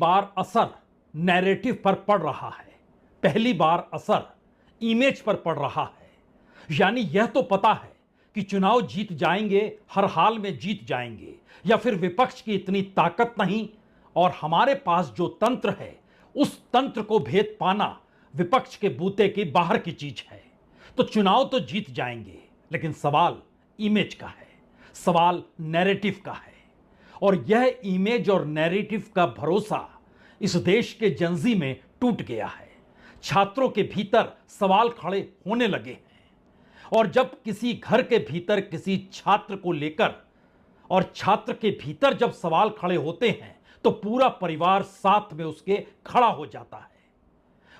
बार असर नैरेटिव पर पड़ रहा है, पहली बार असर इमेज पर पड़ रहा है। यानी यह तो पता है कि चुनाव जीत जाएंगे, हर हाल में जीत जाएंगे, या फिर विपक्ष की इतनी ताकत नहीं और हमारे पास जो तंत्र है उस तंत्र को भेद पाना विपक्ष के बूते की बाहर की चीज है। तो चुनाव तो जीत जाएंगे, लेकिन सवाल इमेज का है, सवाल नैरेटिव का है। और यह इमेज और नैरेटिव का भरोसा इस देश के जनजी में टूट गया है। छात्रों के भीतर सवाल खड़े होने लगे हैं। और जब किसी घर के भीतर किसी छात्र को लेकर और छात्र के भीतर जब सवाल खड़े होते हैं तो पूरा परिवार साथ में उसके खड़ा हो जाता है।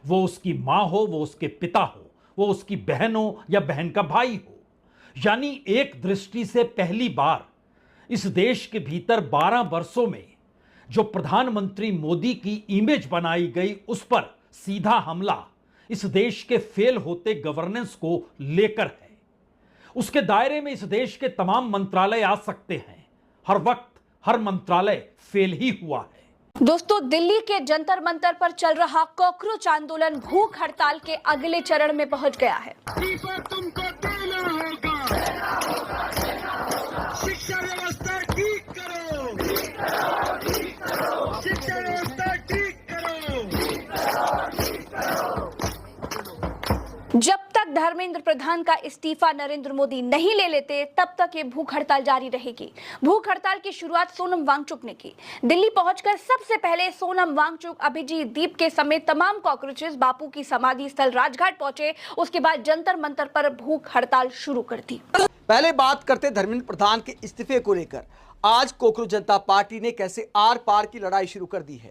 वो उसकी मां हो, वो उसके पिता हो, वो उसकी बहन हो या बहन का भाई हो। यानी एक दृष्टि से पहली बार इस देश के भीतर 12 वर्षों में जो प्रधानमंत्री मोदी की इमेज बनाई गई उस पर सीधा हमला इस देश के फेल होते गवर्नेंस को लेकर है। उसके दायरे में इस देश के तमाम मंत्रालय आ सकते हैं। हर वक्त हर मंत्रालय फेल ही हुआ है। दोस्तों, दिल्ली के जंतर मंतर पर चल रहा कॉकरोच आंदोलन भूख हड़ताल के अगले चरण में पहुंच गया है। तुमको देना होगा, शिक्षा व्यवस्था ठीक करो, शिक्षा व्यवस्था ठीक करो। जब तक धर्मेंद्र प्रधान का इस्तीफा नरेंद्र मोदी नहीं ले लेते तब तक ये भूख हड़ताल जारी रहेगी। भूख हड़ताल की शुरुआत सोनम वांगचुक ने की। दिल्ली पहुंचकर सबसे पहले सोनम वांगचुक अभिजीत दीप के समेत तमाम कॉकरोचेस बापू की समाधि स्थल राजघाट पहुंचे। उसके बाद जंतर मंतर पर भूख हड़ताल शुरू कर दी। पहले बात करते धर्मेंद्र प्रधान के इस्तीफे को लेकर। आज कोकरोच जनता पार्टी ने कैसे आर पार की लड़ाई शुरू कर दी है।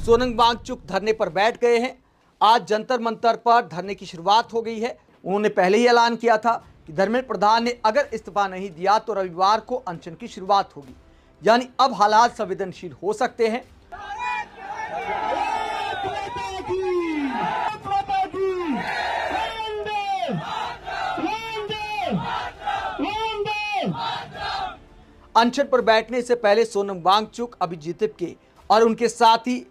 सोनम वांगचुक धरने पर बैठ गए हैं। आज जंतर मंतर पर धरने की शुरुआत हो गई है। उन्होंने पहले ही ऐलान किया था कि धर्मेंद्र प्रधान ने अगर इस्तीफा नहीं दिया तो रविवार को अनशन की शुरुआत होगी। यानी अब हालात संवेदनशील हो सकते हैं। अनशन पर बैठने से पहले सोनम वांगचुक अभिजीत दीप के और उनके साथी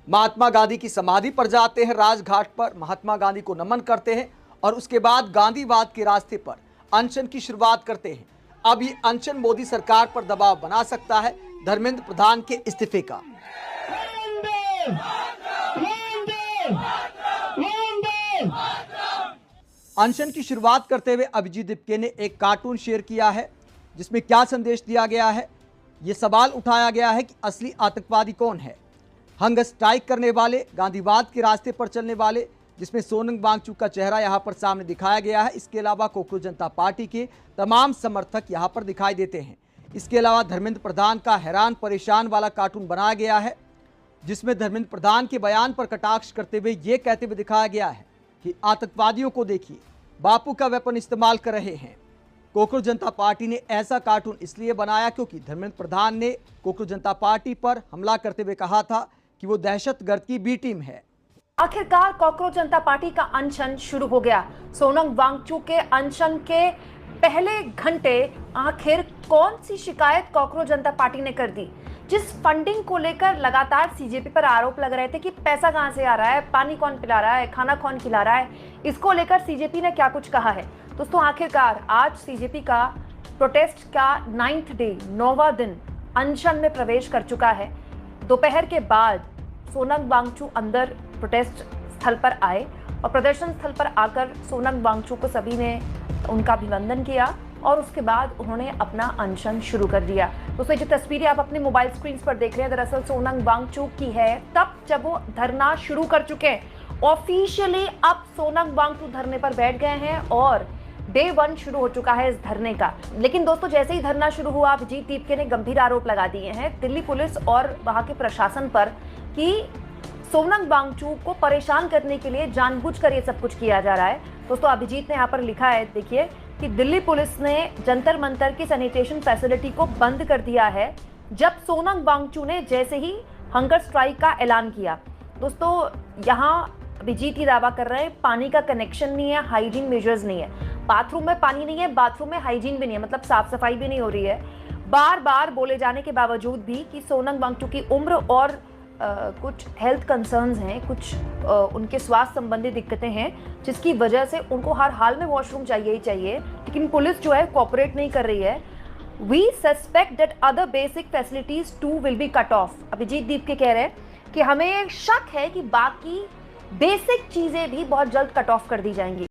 महात्मा गांधी की समाधि पर जाते हैं। राजघाट पर महात्मा गांधी को नमन करते हैं और उसके बाद गांधीवाद के रास्ते पर अनशन की शुरुआत करते हैं। अब ये अनशन मोदी सरकार पर दबाव बना सकता है धर्मेंद्र प्रधान के इस्तीफे का। अनशन की शुरुआत करते हुए अभिजीत दीप ने एक कार्टून शेयर किया है जिसमें क्या संदेश दिया गया है। ये सवाल उठाया गया है कि असली आतंकवादी कौन है। हंगर स्ट्राइक करने वाले, गांधीवाद के रास्ते पर चलने वाले, जिसमें सोनम वांगचुक का चेहरा यहां पर सामने दिखाया गया है। इसके अलावा कोकरोच जनता पार्टी के तमाम समर्थक यहां पर दिखाई देते हैं। इसके अलावा धर्मेंद्र प्रधान का हैरान परेशान वाला कार्टून बनाया गया है जिसमें धर्मेंद्र प्रधान के बयान पर कटाक्ष करते हुए ये कहते हुए दिखाया गया है कि आतंकवादियों को देखिए, बापू का वेपन इस्तेमाल कर रहे हैं। कोकरोच जनता पार्टी ने ऐसा कार्टून इसलिए बनाया क्योंकि धर्मेंद्र प्रधान ने कोकरोच जनता पार्टी पर हमला करते हुए कहा था कि वो दहशतगर्द की बी टीम है। आखिरकार कोकरोच जनता पार्टी का अनशन शुरू हो गया। सोनम वांगचुक के अनशन के पहले घंटे आखिर कौन सी शिकायत कोकरोच जनता पार्टी ने कर दी। जिस फंडिंग को लेकर लगातार सीजेपी पर आरोप लग रहे थे कि पैसा कहां से आ रहा है, पानी कौन पिला रहा है, खाना कौन खिला रहा है, इसको लेकर सीजेपी ने क्या कुछ कहा है। दोस्तों, आखिरकार आज सीजेपी का प्रोटेस्ट का 9th डे, 9वां दिन अनशन में प्रवेश कर चुका है। दोपहर के बाद सोनम वांगचुक अंदर प्रोटेस्ट स्थल पर आए और प्रदर्शन स्थल पर आकर सोनम वांगचुक को सभी ने उनका अभिनंदन किया और उसके बाद उन्होंने अपना अनशन शुरू कर दिया। दोस्तों, जो तस्वीरें आप अपने मोबाइल स्क्रीन पर देख रहे हैं दरअसल सोनम वांगचुक की है तब जब वो धरना शुरू कर चुके हैं। ऑफिशियली अब सोनम वांगचुक धरने पर बैठ गए हैं और डे 1 शुरू हो चुका है इस धरने का। लेकिन दोस्तों, जैसे ही धरना शुरू हुआ अभिजीत दीप ने गंभीर आरोप लगा दिए हैं दिल्ली पुलिस और वहां के प्रशासन पर कि सोनम वांगचुक को परेशान करने के लिए जानबूझकर ये सब कुछ किया जा रहा है। दोस्तों, अभिजीत ने यहाँ पर लिखा है, देखिए कि दिल्ली पुलिस ने जंतर मंतर की सैनिटेशन फैसिलिटी को बंद कर दिया है जब सोनम वांगचुक ने जैसे ही हंगर स्ट्राइक का ऐलान किया। दोस्तों, यहाँ अभिजीत ही दावा कर रहे हैं पानी का कनेक्शन नहीं है, हाइजीन मेजर्स नहीं है, बाथरूम में पानी नहीं है, बाथरूम में हाइजीन भी नहीं है, मतलब साफ सफाई भी नहीं हो रही है। बार बार बोले जाने के बावजूद भी कि सोनम वांगचुक की उम्र और कुछ हेल्थ कंसर्न्स हैं, कुछ उनके स्वास्थ्य संबंधी दिक्कतें हैं, जिसकी वजह से उनको हर हाल में वॉशरूम चाहिए ही चाहिए, लेकिन पुलिस जो है कोऑपरेट नहीं कर रही है। We suspect that other basic facilities too will be cut off. Abhijit Dipke कह रहे हैं कि हमें शक है कि बाकी बेसिक चीजें भी बहुत जल्द कट ऑफ कर दी जाएंगी।